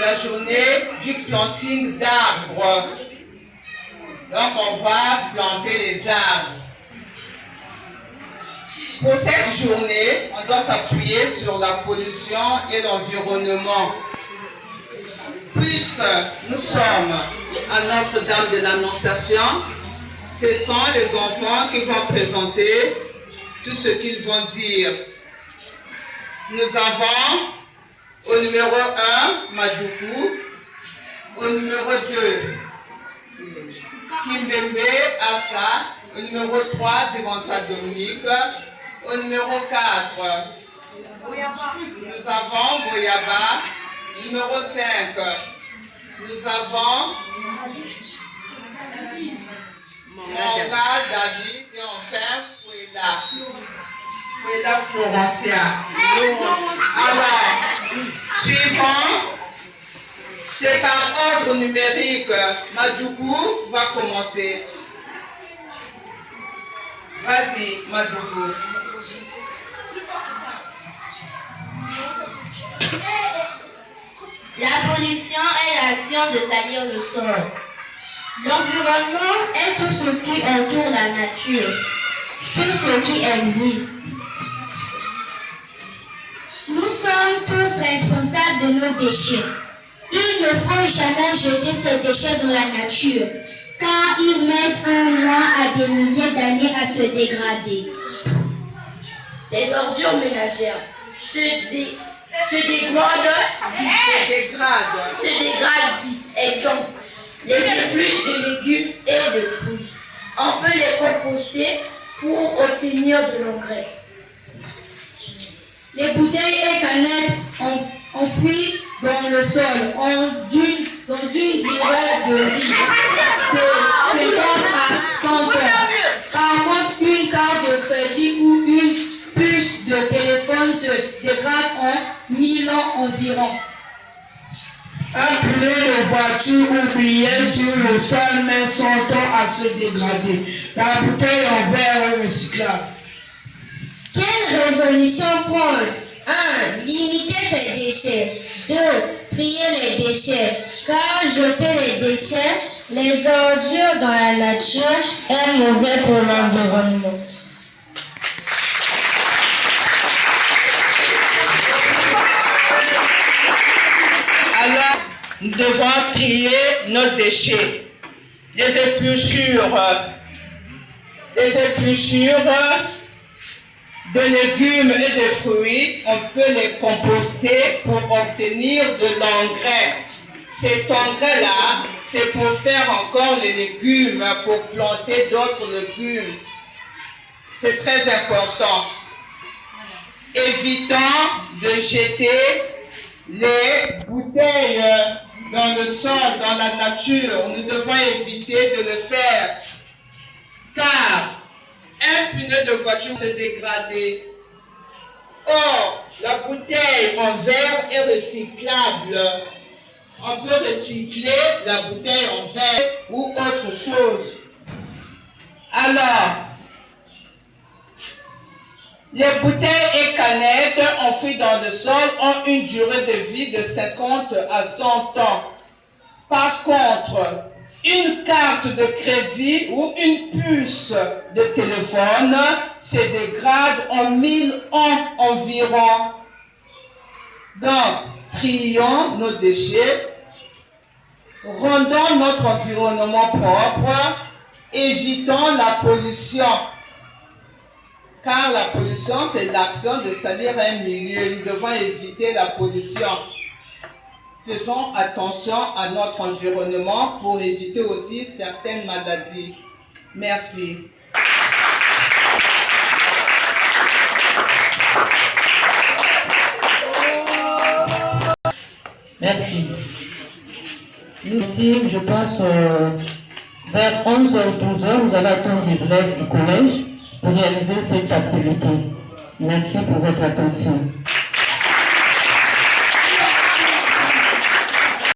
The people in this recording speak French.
la journée du planting d'arbres. Donc on va planter les arbres. Pour cette journée, on doit s'appuyer sur la pollution et l'environnement. Puisque nous sommes à Notre-Dame de l'Annonciation, ce sont les enfants qui vont présenter tout ce qu'ils vont dire. Nous avons au numéro 1, Madoukou, au numéro 2, Kimbembe Asa, au numéro 3, Divansa Dominique, au numéro 4, nous avons Boyaba, numéro 5, nous avons Monga, David et enfin Pouela Florencia. Alors, suivant, c'est par ordre numérique. Madoukou va commencer. Vas-y, Madoukou. La pollution est l'action de salir le sol. L'environnement est tout ce qui entoure la nature, tout ce qui existe. Nous sommes tous responsables de nos déchets. Il ne faut jamais jeter ces déchets dans la nature, car ils mettent un mois à des milliers d'années à se dégrader. Les ordures ménagères se dégradent vite. Exemple, les épluches de légumes et de fruits. On peut les composter pour obtenir de l'engrais. Les bouteilles et canettes enfouies dans le sol ont dans une durée de vie de 50 à 100 ans. Par contre, une carte de crédit ou une puce de téléphone se dégrade en 1000 ans environ. Un pneu de voiture oublié sur le sol met son temps à se dégrader. La bouteille en verre est recyclable. Quelle résolution prendre? 1. Limiter ses déchets. 2. Trier les déchets. Car jeter les déchets, les ordures dans la nature est mauvais pour l'environnement. Alors, nous devons trier nos déchets. Les épluchures de légumes et de fruits, on peut les composter pour obtenir de l'engrais. Cet engrais-là, c'est pour faire encore les légumes, pour planter d'autres légumes. C'est très important. Évitons de jeter les bouteilles dans le sol, dans la nature. Nous devons éviter de le faire, car un pneu de voiture se dégrade. Or, la bouteille en verre est recyclable. On peut recycler la bouteille en verre ou autre chose. Alors, les bouteilles et canettes enfouies dans le sol ont une durée de vie de 50 à 100 ans. Par contre, une carte de crédit ou une puce de téléphone se dégrade en 1000 ans environ. Donc, trions nos déchets, rendons notre environnement propre, évitons la pollution. Car la pollution, c'est l'action de salir un milieu. Nous devons éviter la pollution. Faisons attention à notre environnement pour éviter aussi certaines maladies. Merci. Merci. Nous, je pense, vers 11h, 12h, nous allons attendre les élèves du collège pour réaliser cette activité. Merci pour votre attention.